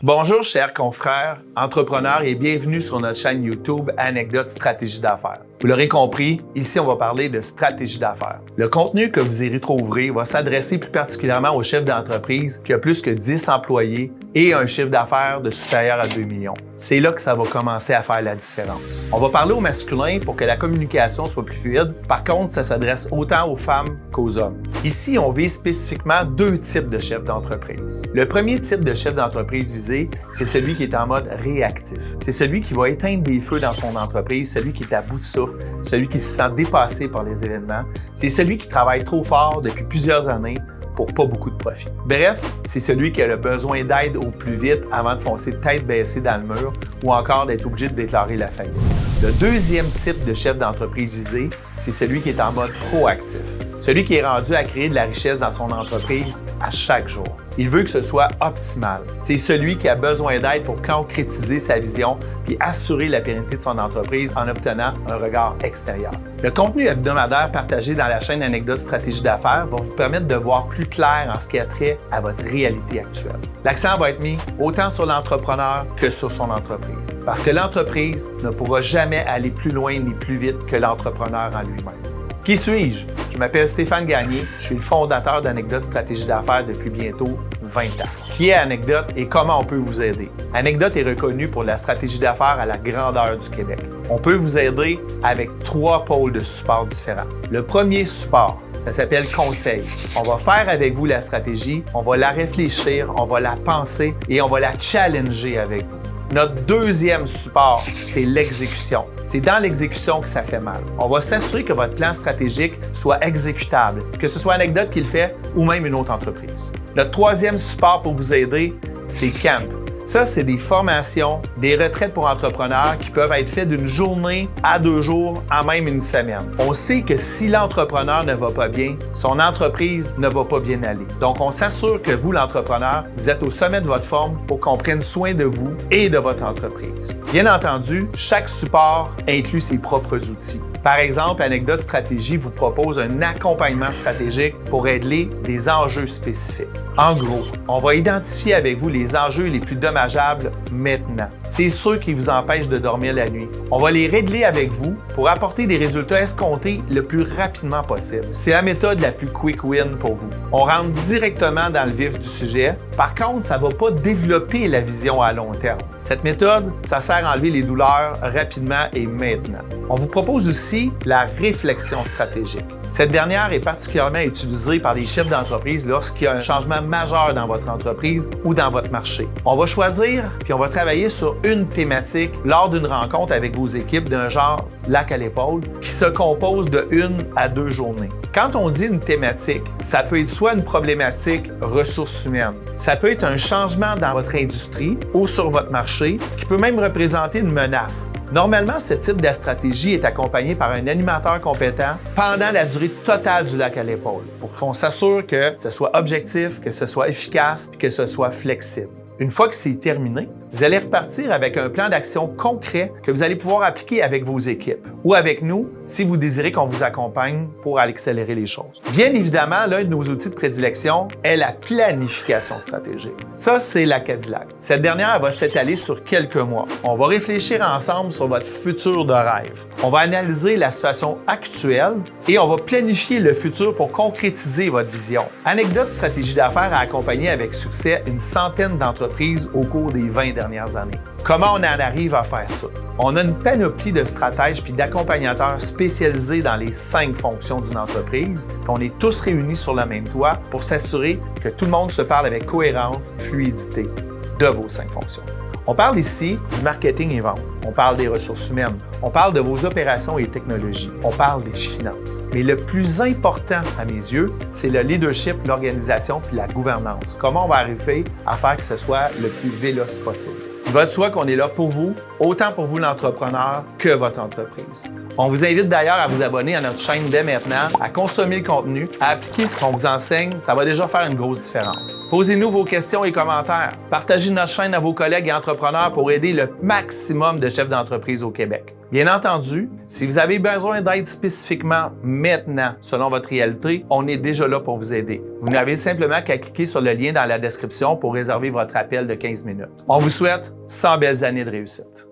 Bonjour chers confrères, entrepreneurs et bienvenue sur notre chaîne YouTube Anecdotes Stratégie d'affaires. Vous l'aurez compris, ici on va parler de stratégie d'affaires. Le contenu que vous y retrouverez va s'adresser plus particulièrement au chef d'entreprise qui a plus que 10 employés et un chiffre d'affaires de supérieur à 2 millions. C'est là que ça va commencer à faire la différence. On va parler au masculin pour que la communication soit plus fluide. Par contre, ça s'adresse autant aux femmes qu'aux hommes. Ici, on vise spécifiquement deux types de chefs d'entreprise. Le premier type de chef d'entreprise visé, c'est celui qui est en mode réactif. C'est celui qui va éteindre des feux dans son entreprise, celui qui est à bout de souffle, celui qui se sent dépassé par les événements. C'est celui qui travaille trop fort depuis plusieurs années pour pas beaucoup de profit. Bref, c'est celui qui a le besoin d'aide au plus vite avant de foncer tête baissée dans le mur ou encore d'être obligé de déclarer la faillite. Le deuxième type de chef d'entreprise visé, c'est celui qui est en mode proactif. Celui qui est rendu à créer de la richesse dans son entreprise à chaque jour. Il veut que ce soit optimal. C'est celui qui a besoin d'aide pour concrétiser sa vision puis assurer la pérennité de son entreprise en obtenant un regard extérieur. Le contenu hebdomadaire partagé dans la chaîne Anecdotes Stratégie d'affaires va vous permettre de voir plus clair en ce qui a trait à votre réalité actuelle. L'accent va être mis autant sur l'entrepreneur que sur son entreprise. Parce que l'entreprise ne pourra jamais aller plus loin ni plus vite que l'entrepreneur en lui-même. Qui suis-je? Je m'appelle Stéphane Gagné, je suis le fondateur d'Anecdotes Stratégie d'affaires depuis bientôt 20 ans. Qui est Anecdote et comment on peut vous aider? Anecdote est reconnu pour la stratégie d'affaires à la grandeur du Québec. On peut vous aider avec 3 pôles de support différents. Le premier support, ça s'appelle conseil. On va faire avec vous la stratégie, on va la réfléchir, on va la penser et on va la challenger avec vous. Notre deuxième support, c'est l'exécution. C'est dans l'exécution que ça fait mal. On va s'assurer que votre plan stratégique soit exécutable, que ce soit Anecdote qui le fait ou même une autre entreprise. Notre troisième support pour vous aider, c'est Camp. Ça, c'est des formations, des retraites pour entrepreneurs qui peuvent être faites d'une journée à 2 jours, à même une semaine. On sait que si l'entrepreneur ne va pas bien, son entreprise ne va pas bien aller. Donc, on s'assure que vous, l'entrepreneur, vous êtes au sommet de votre forme pour qu'on prenne soin de vous et de votre entreprise. Bien entendu, chaque support inclut ses propres outils. Par exemple, Anecdote Stratégie vous propose un accompagnement stratégique pour régler des enjeux spécifiques. En gros, on va identifier avec vous les enjeux les plus dommageables maintenant. C'est ceux qui vous empêchent de dormir la nuit. On va les régler avec vous pour apporter des résultats escomptés le plus rapidement possible. C'est la méthode la plus quick win pour vous. On rentre directement dans le vif du sujet. Par contre, ça ne va pas développer la vision à long terme. Cette méthode, ça sert à enlever les douleurs rapidement et maintenant. On vous propose aussi la réflexion stratégique. Cette dernière est particulièrement utilisée par les chefs d'entreprise lorsqu'il y a un changement majeur dans votre entreprise ou dans votre marché. On va choisir puis on va travailler sur une thématique lors d'une rencontre avec vos équipes d'un genre lac à l'épaule qui se compose de 1 à 2 journées. Quand on dit une thématique, ça peut être soit une problématique ressources humaines, ça peut être un changement dans votre industrie ou sur votre marché qui peut même représenter une menace. Normalement, ce type de stratégie est accompagné par un animateur compétent pendant la durée totale du lac à l'épaule pour qu'on s'assure que ce soit objectif, que ce soit efficace et que ce soit flexible. Une fois que c'est terminé, vous allez repartir avec un plan d'action concret que vous allez pouvoir appliquer avec vos équipes ou avec nous si vous désirez qu'on vous accompagne pour accélérer les choses. Bien évidemment, l'un de nos outils de prédilection est la planification stratégique. Ça, c'est la Cadillac. Cette dernière va s'étaler sur quelques mois. On va réfléchir ensemble sur votre futur de rêve. On va analyser la situation actuelle et on va planifier le futur pour concrétiser votre vision. Anecdote Stratégie d'affaires a accompagné avec succès une centaine d'entreprises au cours des 20 dernières années. Comment on en arrive à faire ça? On a une panoplie de stratèges puis d'accompagnateurs spécialisés dans les 5 fonctions d'une entreprise. On est tous réunis sur le même toit pour s'assurer que tout le monde se parle avec cohérence, fluidité de vos 5 fonctions. On parle ici du marketing et vente. On parle des ressources humaines. On parle de vos opérations et technologies. On parle des finances. Mais le plus important à mes yeux, c'est le leadership, l'organisation puis la gouvernance. Comment on va arriver à faire que ce soit le plus véloce possible. Il va de soi qu'on est là pour vous, autant pour vous l'entrepreneur que votre entreprise. On vous invite d'ailleurs à vous abonner à notre chaîne dès maintenant, à consommer le contenu, à appliquer ce qu'on vous enseigne. Ça va déjà faire une grosse différence. Posez-nous vos questions et commentaires. Partagez notre chaîne à vos collègues et entrepreneurs pour aider le maximum de chefs d'entreprise au Québec. Bien entendu, si vous avez besoin d'aide spécifiquement maintenant, selon votre réalité, on est déjà là pour vous aider. Vous n'avez simplement qu'à cliquer sur le lien dans la description pour réserver votre appel de 15 minutes. On vous souhaite 100 belles années de réussite.